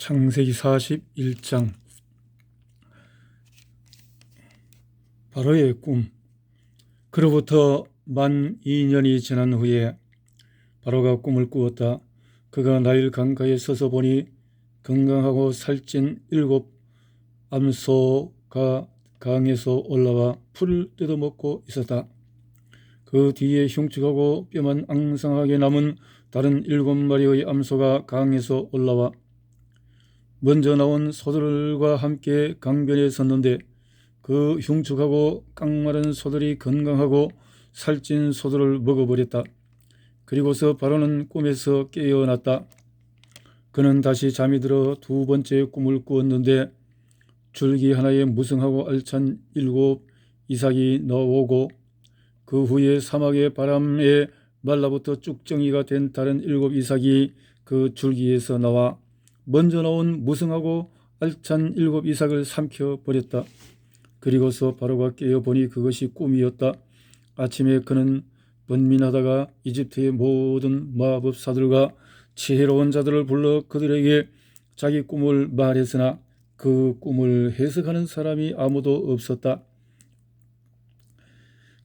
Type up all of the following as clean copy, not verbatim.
창세기 41장 바로의 꿈. 그로부터 만 2년이 지난 후에 바로가 꿈을 꾸었다. 그가 나일 강가에 서서 보니 건강하고 살찐 7 암소가 강에서 올라와 풀을 뜯어먹고 있었다. 그 뒤에 흉측하고 뼈만 앙상하게 남은 다른 7마리의 암소가 강에서 올라와 먼저 나온 소들과 함께 강변에 섰는데 그 흉측하고 깡마른 소들이 건강하고 살찐 소들을 먹어버렸다. 그리고서 바로는 꿈에서 깨어났다. 그는 다시 잠이 들어 두 번째 꿈을 꾸었는데 줄기 하나에 무성하고 알찬 7 이삭이 나오고 그 후에 사막의 바람에 말라붙어 쭉정이가 된 다른 7 이삭이 그 줄기에서 나와 먼저 나온 무성하고 알찬 7 이삭을 삼켜버렸다. 그리고서 바로가 깨어보니 그것이 꿈이었다. 아침에 그는 번민하다가 이집트의 모든 마법사들과 지혜로운 자들을 불러 그들에게 자기 꿈을 말했으나 그 꿈을 해석하는 사람이 아무도 없었다.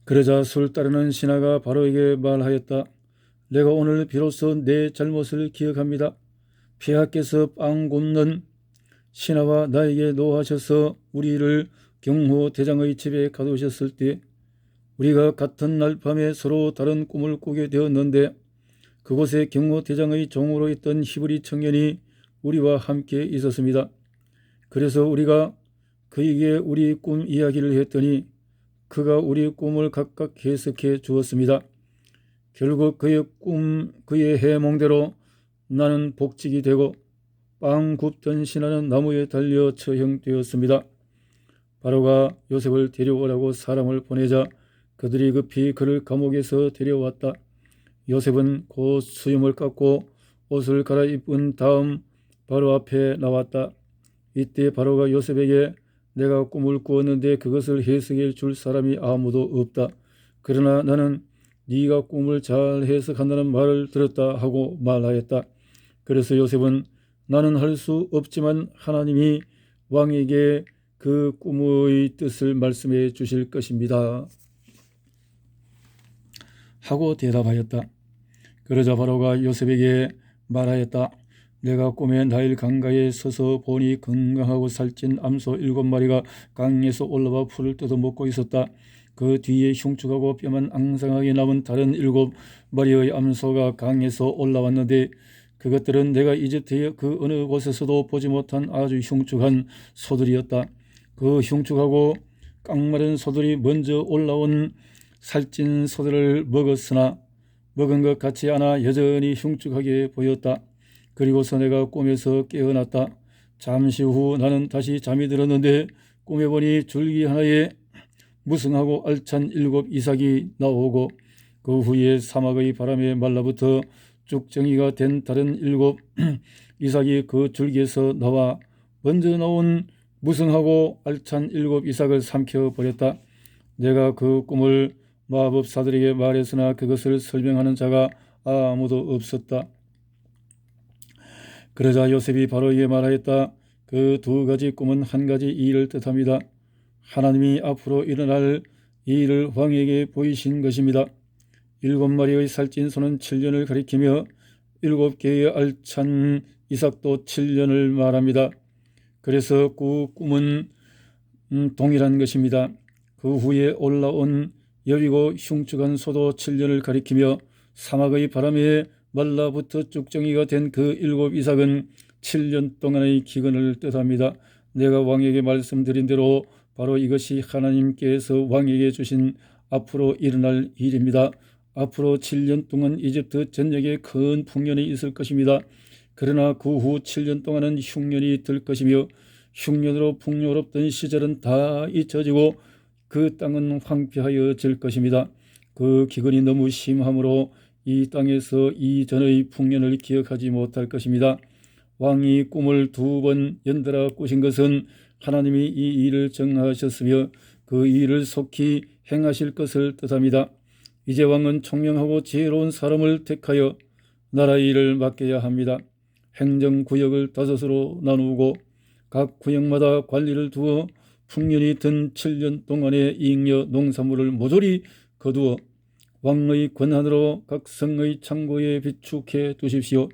그러자 술 따르는 신하가 바로에게 말하였다. 내가 오늘 비로소 내 잘못을 기억합니다. 폐하께서 빵 굽는 신하와 나에게 노하셔서 우리를 경호 대장의 집에 가두셨을 때 우리가 같은 날 밤에 서로 다른 꿈을 꾸게 되었는데 그곳에 경호 대장의 종으로 있던 히브리 청년이 우리와 함께 있었습니다. 그래서 우리가 그에게 우리 꿈 이야기를 했더니 그가 우리 꿈을 각각 해석해 주었습니다. 결국 그의 해몽대로 나는 복직이 되고 빵 굽던 신하는 나무에 달려 처형되었습니다. 바로가 요셉을 데려오라고 사람을 보내자 그들이 급히 그를 감옥에서 데려왔다. 요셉은 곧 수염을 깎고 옷을 갈아입은 다음 바로 앞에 나왔다. 이때 바로가 요셉에게 내가 꿈을 꾸었는데 그것을 해석해 줄 사람이 아무도 없다. 그러나 나는 네가 꿈을 잘 해석한다는 말을 들었다 하고 말하였다. 그래서 요셉은 나는 할 수 없지만 하나님이 왕에게 그 꿈의 뜻을 말씀해 주실 것입니다 하고 대답하였다. 그러자 바로가 요셉에게 말하였다. 내가 꿈에 나일 강가에 서서 보니 건강하고 살찐 암소 7마리가 강에서 올라와 풀을 뜯어먹고 있었다. 그 뒤에 흉측하고 뼈만 앙상하게 남은 다른 7마리의 암소가 강에서 올라왔는데 그것들은 내가 이집트의 그 어느 곳에서도 보지 못한 아주 흉측한 소들이었다. 그 흉측하고 깡마른 소들이 먼저 올라온 살찐 소들을 먹었으나 먹은 것 같지 않아 여전히 흉측하게 보였다. 그리고서 내가 꿈에서 깨어났다. 잠시 후 나는 다시 잠이 들었는데 꿈에 보니 줄기 하나에 무성하고 알찬 7 이삭이 나오고 그 후에 사막의 바람에 말라붙어 쭉정이가 된 다른 7 이삭이 그 줄기에서 나와 먼저 나온 무성하고 알찬 7 이삭을 삼켜버렸다. 내가 그 꿈을 마법사들에게 말했으나 그것을 설명하는 자가 아무도 없었다. 그러자 요셉이 바로에게 말하였다. 그 2가지 꿈은 한 가지 일을 뜻합니다. 하나님이 앞으로 일어날 이 일을 왕에게 보이신 것입니다. 7마리의 살찐 소는 7년을 가리키며 7개의 알찬 이삭도 7년을 말합니다. 그래서 그 꿈은 동일한 것입니다. 그 후에 올라온 여리고 흉측한 소도 7년을 가리키며 사막의 바람에 말라붙어 쭉정이가 된 그 7 이삭은 7년 동안의 기근을 뜻합니다. 내가 왕에게 말씀드린 대로 바로 이것이 하나님께서 왕에게 주신 앞으로 일어날 일입니다. 앞으로 7년 동안 이집트 전역에 큰 풍년이 있을 것입니다. 그러나 그 후 7년 동안은 흉년이 들 것이며 흉년으로 풍요롭던 시절은 다 잊혀지고 그 땅은 황폐하여질 것입니다. 그 기근이 너무 심하므로 이 땅에서 이전의 풍년을 기억하지 못할 것입니다. 왕이 꿈을 2번 연달아 꾸신 것은 하나님이 이 일을 정하셨으며 그 일을 속히 행하실 것을 뜻합니다. 이제 왕은 총명하고 지혜로운 사람을 택하여 나라의 일을 맡겨야 합니다. 행정구역을 5으로 나누고 각 구역마다 관리를 두어 풍년이 든 7년 동안의 잉여 농산물을 모조리 거두어 왕의 권한으로 각 성의 창고에 비축해 두십시오.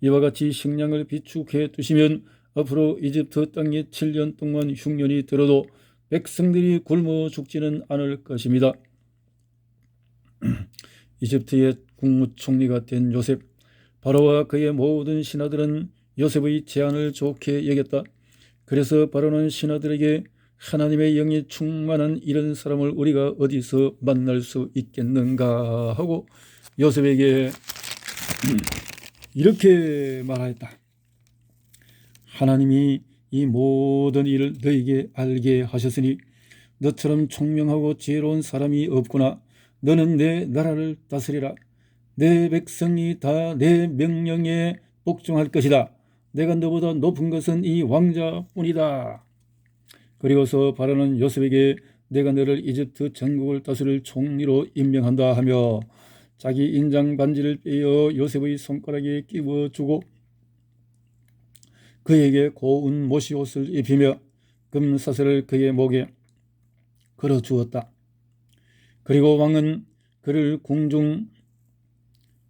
이와 같이 식량을 비축해 두시면 앞으로 이집트 땅에 7년 동안 흉년이 들어도 백성들이 굶어 죽지는 않을 것입니다. 이집트의 국무총리가 된 요셉, 바로와 그의 모든 신하들은 요셉의 제안을 좋게 여겼다. 그래서 바로는 신하들에게 하나님의 영이 충만한 이런 사람을 우리가 어디서 만날 수 있겠는가 하고 요셉에게 이렇게 말하였다. 하나님이 이 모든 일을 너에게 알게 하셨으니 너처럼 총명하고 지혜로운 사람이 없구나. 너는 내 나라를 다스리라. 내 백성이 다 내 명령에 복종할 것이다. 내가 너보다 높은 것은 이 왕자뿐이다. 그리고서 바로는 요셉에게 내가 너를 이집트 전국을 다스릴 총리로 임명한다 하며 자기 인장 반지를 빼어 요셉의 손가락에 끼워주고 그에게 고운 모시옷을 입히며 금사슬을 그의 목에 걸어주었다. 그리고 왕은 그를 궁중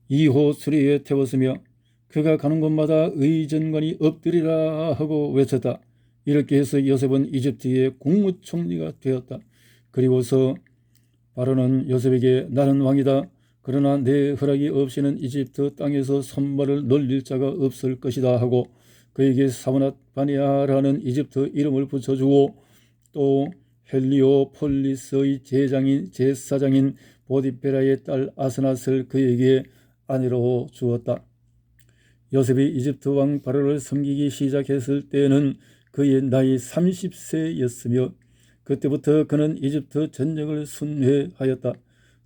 2호 수리에 태웠으며 그가 가는 곳마다 의전관이 엎드리라 하고 외쳤다. 이렇게 해서 요셉은 이집트의 국무총리가 되었다. 그리고서 바로는 요셉에게 나는 왕이다. 그러나 내 허락이 없이는 이집트 땅에서 손발을 놀릴 자가 없을 것이다 하고 그에게 사브낫 바네아라는 이집트 이름을 붙여주고 또 헬리오폴리스의 제사장인 보디베라의 딸 아스낫을 그에게 아내로 주었다. 요셉이 이집트 왕 바로를 섬기기 시작했을 때에는 그의 나이 30세였으며 그때부터 그는 이집트 전역을 순회하였다.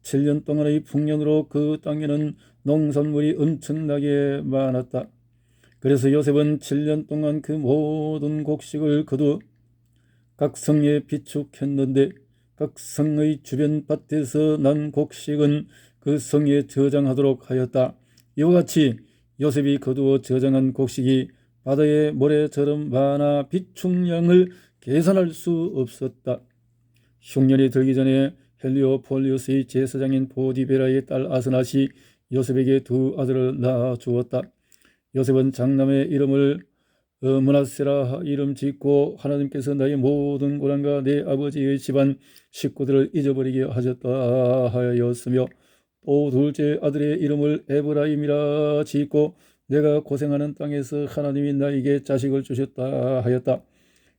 7년 동안의 풍년으로 그 땅에는 농산물이 엄청나게 많았다. 그래서 요셉은 7년 동안 그 모든 곡식을 거두 각 성에 비축했는데 각 성의 주변 밭에서 난 곡식은 그 성에 저장하도록 하였다. 이와 같이 요셉이 거두어 저장한 곡식이 바다의 모래처럼 많아 비축량을 계산할 수 없었다. 흉년이 들기 전에 헬리오폴리우스의 제사장인 보디베라의 딸 아스낫이 요셉에게 2 아들을 낳아 주었다. 요셉은 장남의 이름을 므낫세라 이름 짓고 하나님께서 나의 모든 고난과 내 아버지의 집안 식구들을 잊어버리게 하셨다 하였으며 또 둘째 아들의 이름을 에브라임이라 짓고 내가 고생하는 땅에서 하나님이 나에게 자식을 주셨다 하였다.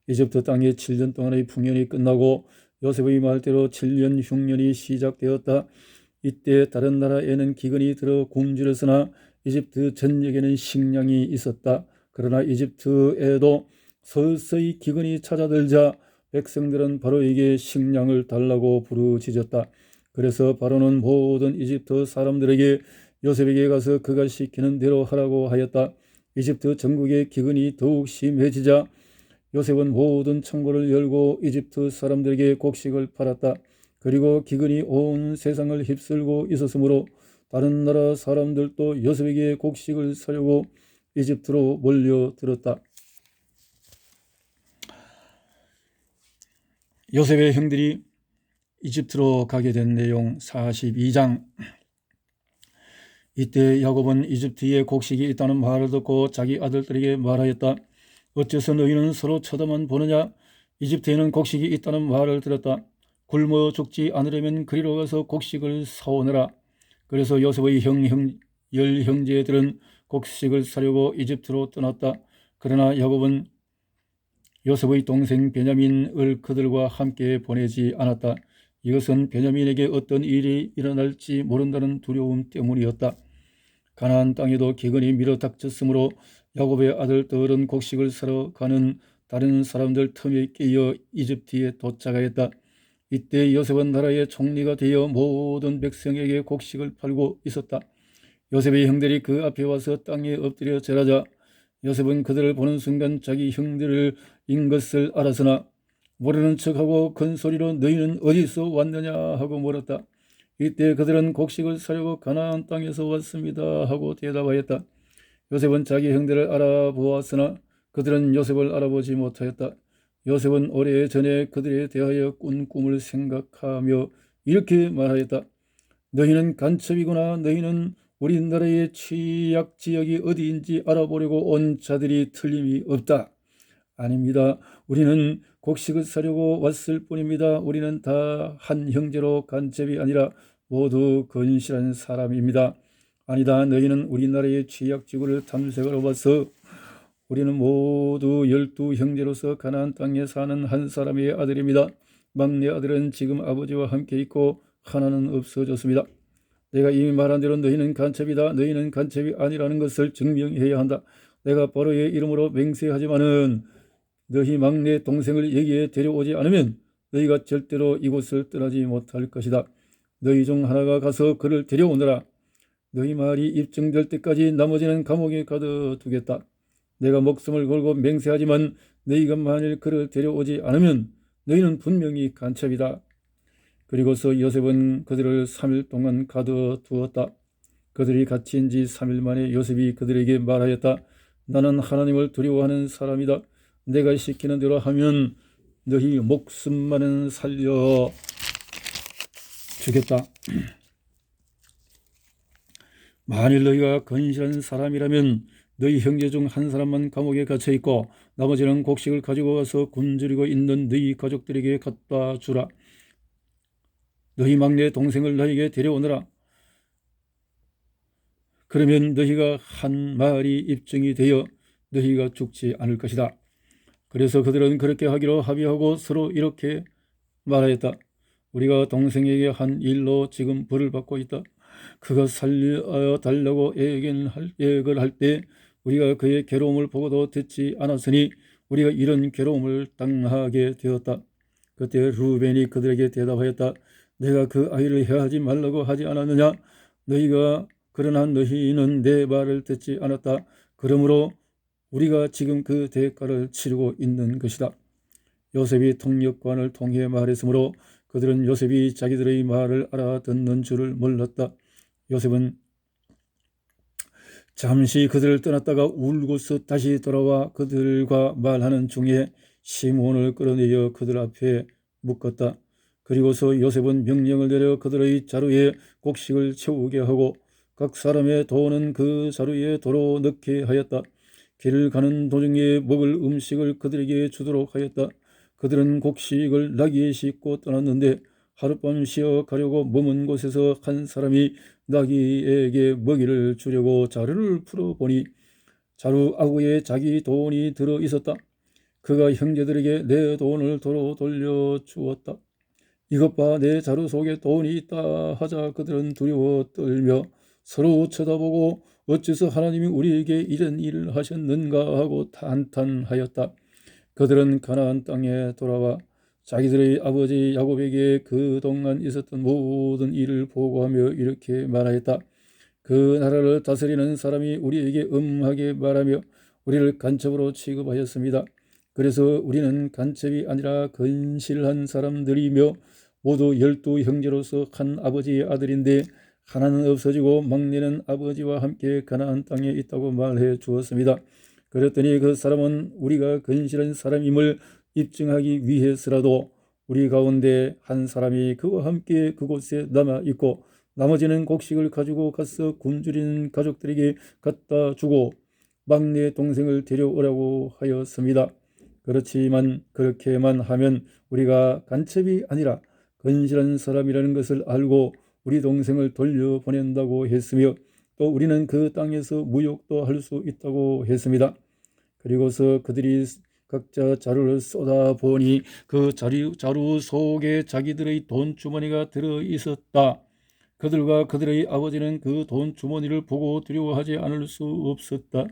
이집트 땅에 7년 동안의 풍년이 끝나고 요셉의 말대로 7년 흉년이 시작되었다. 이때 다른 나라에는 기근이 들어 굶주렸으나 이집트 전역에는 식량이 있었다. 그러나 이집트에도 서서히 기근이 찾아들자 백성들은 바로에게 식량을 달라고 부르짖었다. 그래서 바로는 모든 이집트 사람들에게 요셉에게 가서 그가 시키는 대로 하라고 하였다. 이집트 전국의 기근이 더욱 심해지자 요셉은 모든 창고를 열고 이집트 사람들에게 곡식을 팔았다. 그리고 기근이 온 세상을 휩쓸고 있었으므로 다른 나라 사람들도 요셉에게 곡식을 사려고 이집트로 몰려들었다. 요셉의 형들이 이집트로 가게 된 내용 42장. 이때 야곱은 이집트에 곡식이 있다는 말을 듣고 자기 아들들에게 말하였다. 어째서 너희는 서로 쳐다만 보느냐? 이집트에는 곡식이 있다는 말을 들었다. 굶어 죽지 않으려면 그리로 가서 곡식을 사오너라. 그래서 요셉의 열 형제들은 곡식을 사려고 이집트로 떠났다. 그러나 야곱은 요셉의 동생 베냐민을 그들과 함께 보내지 않았다. 이것은 베냐민에게 어떤 일이 일어날지 모른다는 두려움 때문이었다. 가나안 땅에도 기근이 밀어닥쳤으므로 야곱의 아들들은 곡식을 사러 가는 다른 사람들 틈에 끼어 이집트에 도착하였다. 이때 요셉은 나라의 총리가 되어 모든 백성에게 곡식을 팔고 있었다. 요셉의 형들이 그 앞에 와서 땅에 엎드려 절하자 요셉은 그들을 보는 순간 자기 형들인 것을 알았으나 모르는 척하고 큰 소리로 너희는 어디서 왔느냐 하고 물었다. 이때 그들은 곡식을 사려고 가나안 땅에서 왔습니다 하고 대답하였다. 요셉은 자기 형들을 알아보았으나 그들은 요셉을 알아보지 못하였다. 요셉은 오래전에 그들에 대하여 꾼 꿈을 생각하며 이렇게 말하였다. 너희는 간첩이구나. 너희는 우리나라의 취약 지역이 어디인지 알아보려고 온 자들이 틀림이 없다. 아닙니다. 우리는 곡식을 사려고 왔을 뿐입니다. 우리는 다 한 형제로 간첩이 아니라 모두 건실한 사람입니다. 아니다. 너희는 우리나라의 취약지구를 탐색하러 와서 우리는 모두 12형제로서 가나안 땅에 사는 한 사람의 아들입니다. 막내 아들은 지금 아버지와 함께 있고 하나는 없어졌습니다. 내가 이미 말한 대로 너희는 간첩이다. 너희는 간첩이 아니라는 것을 증명해야 한다. 내가 바로의 이름으로 맹세하지만은 너희 막내 동생을 여기에 데려오지 않으면 너희가 절대로 이곳을 떠나지 못할 것이다. 너희 중 하나가 가서 그를 데려오너라. 너희 말이 입증될 때까지 나머지는 감옥에 가둬두겠다. 내가 목숨을 걸고 맹세하지만 너희가 만일 그를 데려오지 않으면 너희는 분명히 간첩이다. 그리고서 요셉은 그들을 3일 동안 가둬두었다. 그들이 갇힌 지 3일 만에 요셉이 그들에게 말하였다. 나는 하나님을 두려워하는 사람이다. 내가 시키는 대로 하면 너희 목숨만은 살려 주겠다. 만일 너희가 건실한 사람이라면 너희 형제 중 한 사람만 감옥에 갇혀 있고 나머지는 곡식을 가지고 와서 굶주리고 있는 너희 가족들에게 갖다 주라. 너희 막내 동생을 너희에게 데려오너라. 그러면 너희가 한 말이 입증이 되어 너희가 죽지 않을 것이다. 그래서 그들은 그렇게 하기로 합의하고 서로 이렇게 말하였다. 우리가 동생에게 한 일로 지금 벌을 받고 있다. 그가 살려달라고 예언을 할 때 우리가 그의 괴로움을 보고도 듣지 않았으니 우리가 이런 괴로움을 당하게 되었다. 그때 루벤이 그들에게 대답하였다. 내가 그 아이를 해하지 말라고 하지 않았느냐? 그러나 너희는 내 말을 듣지 않았다. 그러므로 우리가 지금 그 대가를 치르고 있는 것이다. 요셉이 통역관을 통해 말했으므로 그들은 요셉이 자기들의 말을 알아듣는 줄을 몰랐다. 요셉은 잠시 그들을 떠났다가 울고서 다시 돌아와 그들과 말하는 중에 시몬을 끌어내어 그들 앞에 묶었다. 그리고서 요셉은 명령을 내려 그들의 자루에 곡식을 채우게 하고 각 사람의 돈은 그 자루에 도로 넣게 하였다. 길을 가는 도중에 먹을 음식을 그들에게 주도록 하였다. 그들은 곡식을 나귀에 싣고 떠났는데 하룻밤 쉬어 가려고 머문 곳에서 한 사람이 나귀에게 먹이를 주려고 자루를 풀어보니 자루 아구에 자기 돈이 들어 있었다. 그가 형제들에게 내 돈을 도로 돌려주었다. 이것 봐, 내 자루 속에 돈이 있다 하자 그들은 두려워 떨며 서로 쳐다보고 어째서 하나님이 우리에게 이런 일을 하셨는가 하고 탄탄하였다. 그들은 가나안 땅에 돌아와 자기들의 아버지 야곱에게 그동안 있었던 모든 일을 보고하며 이렇게 말하였다. 그 나라를 다스리는 사람이 우리에게 엄하게 말하며 우리를 간첩으로 취급하였습니다. 그래서 우리는 간첩이 아니라 건실한 사람들이며 모두 12형제로서 한 아버지의 아들인데 하나는 없어지고 막내는 아버지와 함께 가나안 땅에 있다고 말해 주었습니다. 그랬더니 그 사람은 우리가 건실한 사람임을 입증하기 위해서라도 우리 가운데 한 사람이 그와 함께 그곳에 남아 있고 나머지는 곡식을 가지고 가서 굶주리는 가족들에게 갖다 주고 막내 동생을 데려오라고 하였습니다. 그렇지만 그렇게만 하면 우리가 간첩이 아니라 건실한 사람이라는 것을 알고 우리 동생을 돌려보낸다고 했으며 또 우리는 그 땅에서 무역도 할 수 있다고 했습니다. 그리고서 그들이 각자 자루를 쏟아보니 그 자루 속에 자기들의 돈 주머니가 들어 있었다. 그들과 그들의 아버지는 그 돈 주머니를 보고 두려워하지 않을 수 없었다.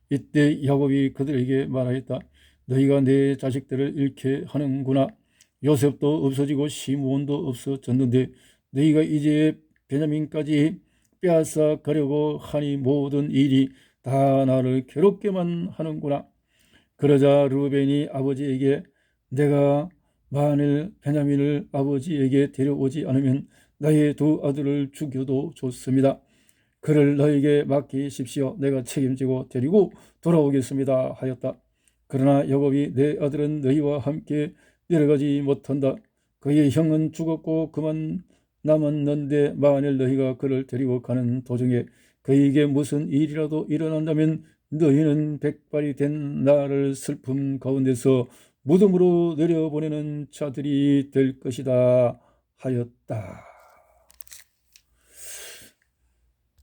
이때 야곱이 그들에게 말하였다. 너희가 내 자식들을 잃게 하는구나. 요셉도 없어지고 시므온도 없어졌는데 너희가 이제 베냐민까지 빼앗아 가려고 하니 모든 일이 다 나를 괴롭게만 하는구나. 그러자 르우벤이 아버지에게 내가 만일 베냐민을 아버지에게 데려오지 않으면 나의 두 아들을 죽여도 좋습니다. 그를 너에게 맡기십시오. 내가 책임지고 데리고 돌아오겠습니다 하였다. 그러나 야곱이 내 아들은 너희와 함께 내려가지 못한다. 그의 형은 죽었고 그만 남았는데 만일 너희가 그를 데리고 가는 도중에 그에게 무슨 일이라도 일어난다면 너희는 백발이 된 나를 슬픔 가운데서 무덤으로 내려보내는 자들이 될 것이다 하였다.